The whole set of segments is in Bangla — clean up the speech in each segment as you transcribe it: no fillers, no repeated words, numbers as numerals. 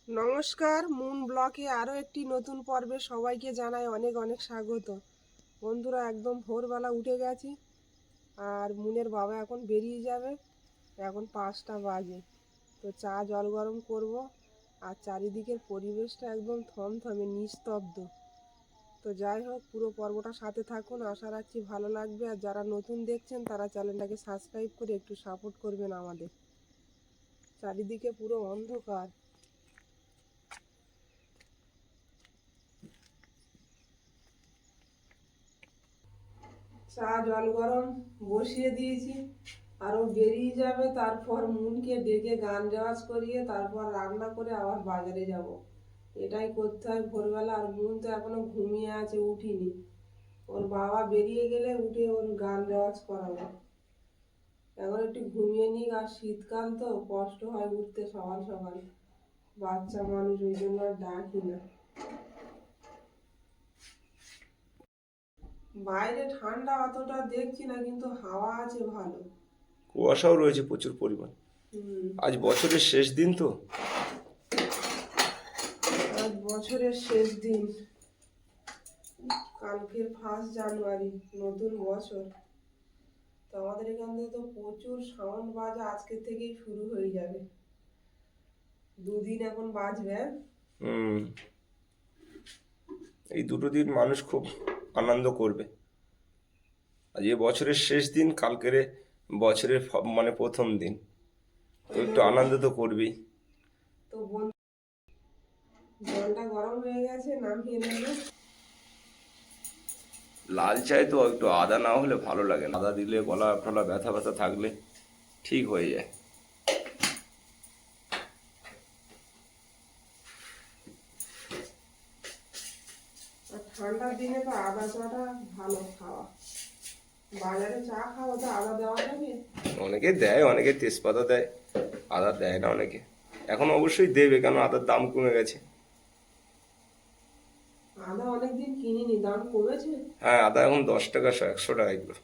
নমস্কার, মুন ব্লকে আরও একটি নতুন পর্বে সবাইকে জানাই অনেক অনেক স্বাগত। বন্ধুরা, একদম ভোরবেলা উঠে গেছি, আর মুনের বাবা এখন বেরিয়ে যাবে। এখন 5টা বাজে। তো চা জল গরম করব, আর চারিদিকের পরিবেশটা একদম থমথমে নিস্তব্ধ। তো যাই হোক, পুরো পর্বটা সাথে থাকুন, আশা রাখছি ভালো লাগবে। আর যারা নতুন দেখছেন তারা চ্যানেলটাকে সাবস্ক্রাইব করে একটু সাপোর্ট করবেন আমাদের। চারিদিকে পুরো অন্ধকার। চা জল গরম বসিয়ে দিয়েছি, আরও বেরিয়ে যাবে। তারপর মুনকে ডেকে গান রেওয়াজ করিয়ে তারপর রান্না করে আবার বাজারে যাব। এটাই করতে হয় ভোরবেলা। আর মুন তো এখনো ঘুমিয়ে আছে, উঠিনি। ওর বাবা বেরিয়ে গেলে উঠে ওর গান রেওয়াজ করাবো। এখন একটু ঘুমিয়ে নিক, আর শীতকাল তো কষ্ট হয় উঠতে সকাল সকাল। বাচ্চা মানুষ, ওই জন্য আর ডাকি না। বাইরে ঠান্ডা অতটা দেখছি না, কিন্তু হাওয়া আছে ভালো। কুয়াশাও রয়েছে প্রচুর পরিমাণ। আজ বছরের শেষ দিন তো। আজ বছরের শেষ দিন, কালকে 1 জানুয়ারি, নতুন বছর। তো আমাদের এখান থেকে তো প্রচুর সাউন্ড বাজা আজকে থেকেই শুরু হয়ে যাবে। 2 দিন এখন বাজবে। হুম, এই দুটো দিন মানুষ খুব আনন্দ করবে। আজ এ বছরের শেষ দিন, কালকের বছরের মানে প্রথম দিন, তো একটু আনন্দ তো করবেই। তো জলটা গরম হয়ে গেছে, নামিয়ে নেবে। লাল চায় তো একটু আদা না হলে ভালো লাগে না। আদা দিলে গলা টলা ব্যথা ব্যথা থাকলে ঠিক হয়ে যায়। আর ঠান্ডার দিনে তো আদা চাটা ভালো খাওয়া। বাজারে চা খাওয়া তো আদা দেওয়া থাকে। অনেকে দেয়, অনেকে তেজপাতা দেয়, আদা দেয় না অনেকে। এখন অবশ্যই দেবে, কেন আদার দাম কমে গেছে। আদা অনেকদিন কিনিনি, দাম কমেছে। হ্যাঁ, আদা এখন 10 টাকা 100 টাকা এগুলো।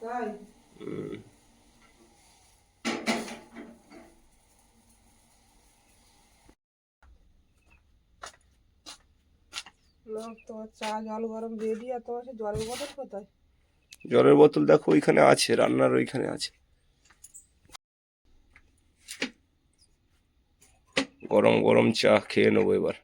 তাই? হুম। না, তোমার চা জল গরম রেডি। আর তোমার সে জলের বোতল কোথায়? জলের বোতল দেখো ওইখানে আছে, রান্নার ওইখানে আছে। গরম গরম চা খেয়ে নেবো এবার।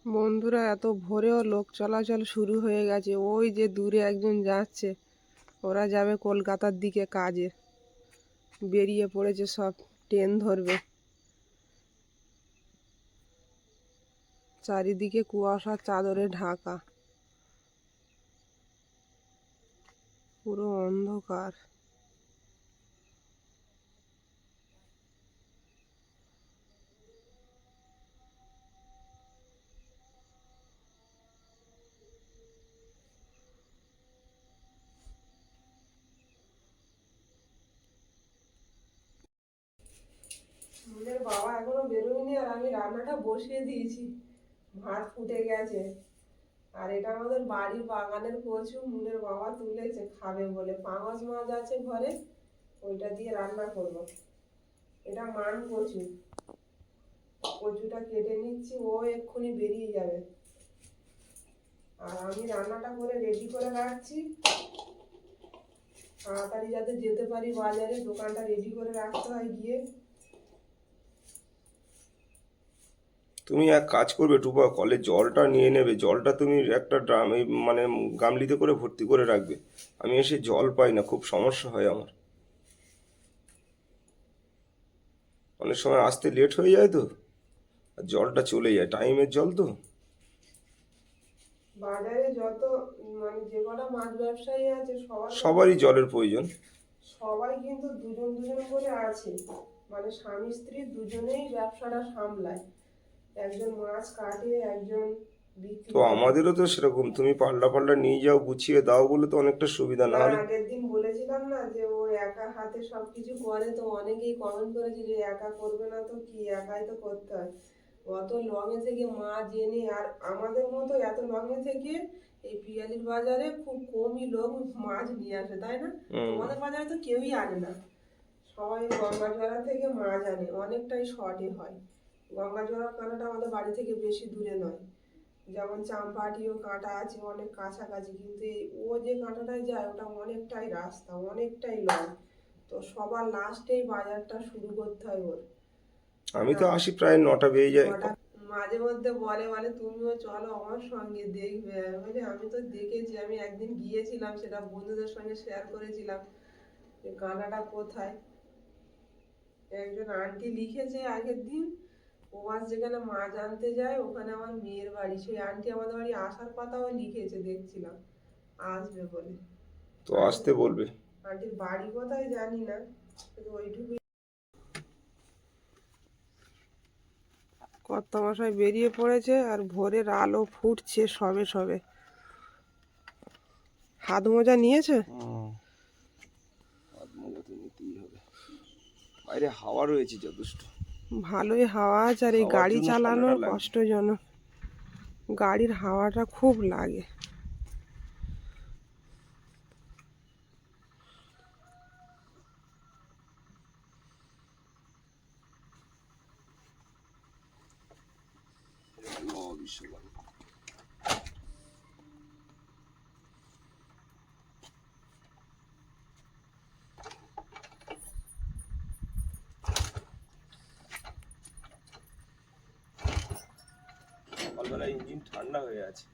বন্ধুরা, এত ভোরেও লোক চলাচল শুরু হয়ে গেছে। ওই যে দূরে একজন যাচ্ছে, ওরা যাবে কলকাতার দিকে কাজে। বেরিয়ে পড়েছে সব, ট্রেন ধরবে। চারিদিকে কুয়াশার চাদরে ঢাকা, পুরো অন্ধকার। মুনের বাবা এখনো বেরোয়নি, আর আমি রান্নাটা বসিয়ে দিয়েছি। ভাত ফুটে গেছে। আর এটা আমাদের বাড়ির বাগানের কচু, মুনের বাবা তুলেছে খাবে বলে। পাঙাশ মাছ আছে ঘরে, ওইটা দিয়ে রান্না করব। এটা মান কচু। কচুটা কেটে নিচ্ছি, ও এক্ষুনি বেরিয়ে যাবে। আর আমি রান্নাটা করে রেডি করে রাখছি, তাড়াতাড়ি যাতে যেতে পারি বাজারে। দোকানটা রেডি করে রাখতে হয় গিয়ে। তুমি এক কাজ করবে টুপা, কলে জলটা নিয়ে নেবে। জলটা তুমি একটা ড্রামে মানে গামলিতে করে ভর্তি করে রাখবে। আমি এসে জল পাই না, খুব সমস্যা হয় আমার। অনেক সময় আসতে লেট হয়ে যায় তো, আর জলটা চলে যায়, টাইমের জল তো। বাজারে যত মানে যে কটা মাছ ব্যবসায়ী আছে, সবার কাছে সবারই জলের প্রয়োজন। সবাই কিন্তু দুজন দুজন করে আছে। মানে স্বামী স্ত্রী দুজনেই ব্যবসাটা সামলায়। একজন মাছ কাটে, একজন তো বিক্রি করে। আমাদেরও তো সেরকম, তুমি পাল্টা পাল্টা নিয়ে যাও, গুছিয়ে দাও বলে তো অনেকটা সুবিধা, না না, হলে। আগের দিন বলেছিলাম না যে ও একা হাতে সবকিছু করে। তো অনেকেই কমেন্ট করেছে যে একা করবে না তো কি, একাই তো করতে হয়। অত লঙে থেকে মাছ এনে, আর আমাদের মতো এত লঙে থেকে এই পিয়ালির বাজারে খুব কমই লোক মাছ নিয়ে আসে, তাই না? হুম। তোমাদের বাজারে তো কেউই আনে না, সবাই গঙ্গাজোড়া থেকে মাছ আনে, অনেকটাই শর্টে হয়। গঙ্গাজোড়ার কাঁটাটা আমাদের বাড়ি থেকে বেশি দূরে নয়, যেমন চাম্পাহাটিও কাঁটা আছে অনেক কাছাকাছি, কিন্তু ও যে কাঁটাটায় যায় ওটা অনেকটাই রাস্তা, অনেকটাই লং। তো সবার লাস্টেই বাজারটা শুরু করতে হয় ওর। আমি তো আসি প্রায় 9টা বেজে যায়। হঠাৎ মাঝে মধ্যে বলে বলে তুমিও চলো আমার সঙ্গে দেখবে। আমি বলি আমি তো দেখেছি, আমি একদিন গিয়েছিলাম, সেটা বন্ধুদের সঙ্গে শেয়ার করেছিলাম যে কাঁটাটা কোথায়। একজন আন্টি লিখেছে আগের দিন, ও আজ যেখানে মাছ আনতে যায় ওখানে আমার মেয়ের বাড়ি, সেই আন্টি আমাদের বাড়ি আসার কথাও লিখেছে, দেখছিলাম আসবে বলে। তো আসতে বলবে। আন্টির বাড়ি কোথায় জানি না, কিন্তু ওইটুকু। কর্তামশাই বেরিয়ে পড়েছে আর ভোরের আলো ফুটছে সবে সবে। হাত মোজা নিয়েছে? হাত মোজা তো নিতেই হবে, বাইরে হাওয়া রয়েছে যথেষ্ট। ভালোই হাওয়া আছে, আর এই হাওয়ার গাড়ি জন্য চালানো ঠান্ডাটা লাগবে। কষ্টজনক, গাড়ির হাওয়াটা খুব লাগে। সকালবেলা ইঞ্জিন ঠান্ডা হয়ে আছে।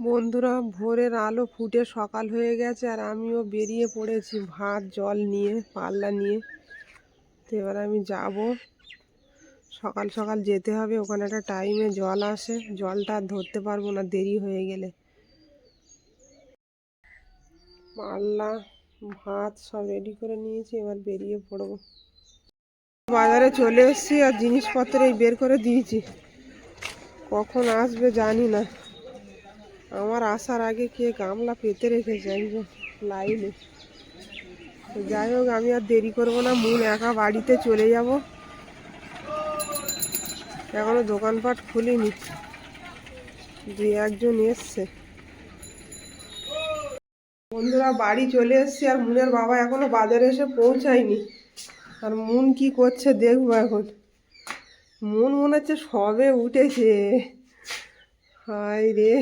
বন্ধুরা, ভোরের আলো ফুটে সকাল হয়ে গেছে আর আমিও বেরিয়ে পড়েছি ভাত জল নিয়ে, পাল্লা নিয়ে। তো এবার আমি যাব, সকাল সকাল যেতে হবে, ওখানে একটা টাইমে জল আসে, জলটা আর ধরতে পারবো না দেরি হয়ে গেলে। পাল্লা ভাত সব রেডি করে নিয়েছি, এবার বেরিয়ে পড়বো। বাজারে চলে এসেছি আর জিনিসপত্র এই বের করে দিয়েছি, কখন আসবে জানি না। আমার আসার আগে কে গামলা পেতে রেখেছে একজন লাইনে। তো যাই হোক, আমি আর দেরি করবো না, মুন একা বাড়িতে চলে যাব, এখনো দোকানপাট খুলিনি, দুই একজন এসছে। বন্ধুরা, বাড়ি চলে এসছি আর মুনের বাবা এখনো বাজারে এসে পৌঁছায়নি। আর মুন কি করছে দেখবো এখন। মুন মনে হচ্ছে সবে উঠেছে। হায় রে,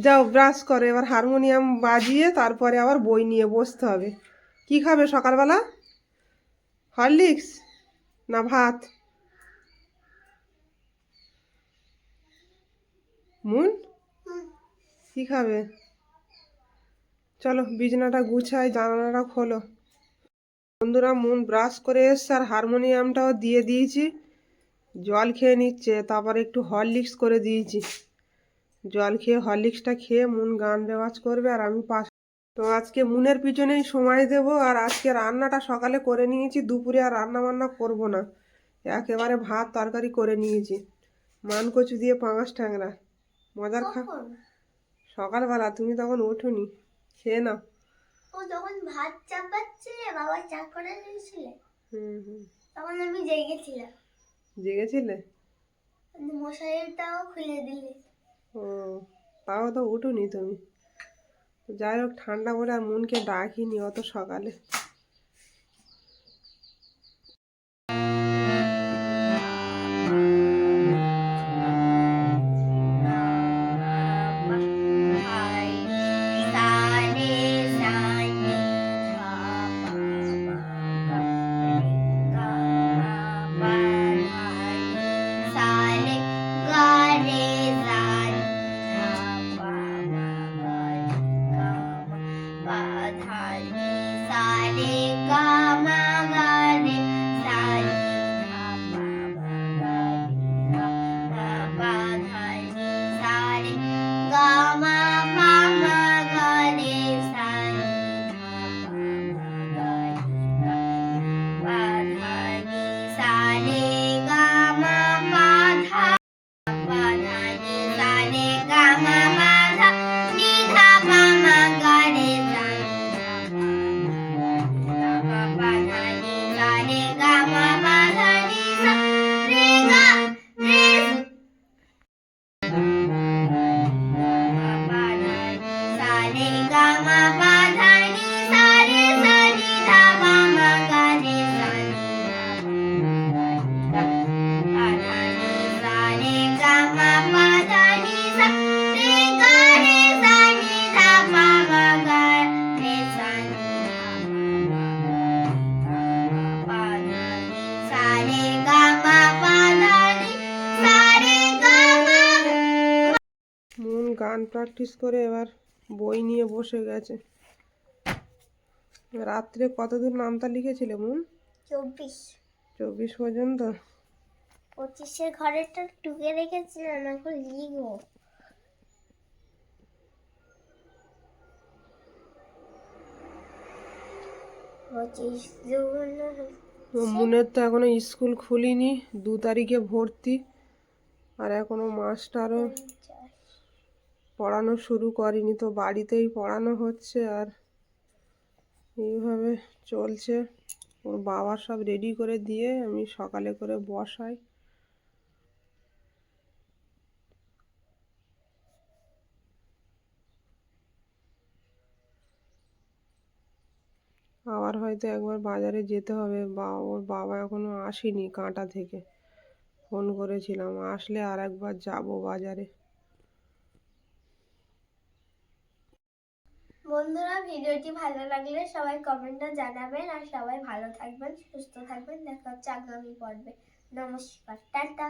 যাও ব্রাশ করো, এবার হারমোনিয়াম বাজিয়ে তারপরে আবার বই নিয়ে বসতে হবে। কি খাবে সকালবেলা? হরলিক্স না ভাত? মুন কি খাবে? চলো বিছানাটা গুছাই, জানালাটা খোলো। বন্ধুরা, মুন ব্রাশ করে এসছে আর হারমোনিয়ামটাও দিয়ে দিয়েছি, জল খেয়ে নিচ্ছে, তারপরে একটু হরলিক্স করে দিয়েছি। জল খেয়ে হরলিক্সটা খেয়ে মুন গান রেওয়াজ করবে আর আমি পাশ। তো আজকে মুনের পিছনেই সময় দেব। আর আজকে রান্নাটা সকালে করে নিয়েছি, দুপুরে আর রান্না বান্না করবো না, একেবারে ভাত তরকারি করে নিয়েছি, মানকচু দিয়ে পাঙাশ ট্যাংরা, মজার সকালবেলা তুমি তখন ওঠোনি, খেয়ে নাও। ও যখন ভাত চাপাচ্ছিলে বাবা চা করে দিয়েছিলে, হুম, তখন আমি জেগেছিলাম। জেগেছিলে? মশারিটাও খুলে দিলে। ও, তাও তো উঠোনি তুমি। যাই হোক, ঠান্ডা করে আর মনকে ডাকিনি অত সকালে। Sa re গান প্র্যাকটিস করে এবার বই নিয়ে বসে গেছে। রাত্রে কতদূর নামতা লিখেছিলে মুন? 24। 24 পর্যন্ত? 25-এর ঘরেরটা টুকে রেখেছিলাম, এখন লিখবো। 25 জুন। মুনের তো এখনো স্কুল খুলিনি, 2 তারিখে ভর্তি, আর এখনো মাস্টারও পড়ানো শুরু করেনি, তো বাড়িতেই পড়ানো হচ্ছে আর এইভাবে চলছে। ওর বাবা সব রেডি করে দিয়ে আমি সকালে করে বসাই। আবার হয়তো একবার বাজারে যেতে হবে, বা ওর বাবা এখনো আসেনি কাঁটা থেকে, ফোন করেছিলাম, আসলে আর একবার যাবো বাজারে। বন্ধুরা, ভিডিওটি ভালো লাগলে সবাই কমেন্টে জানাবেন, আর সবাই ভালো থাকবেন, সুস্থ থাকবেন। দেখা হচ্ছে আগামী পর্বে। নমস্কার, টাটা।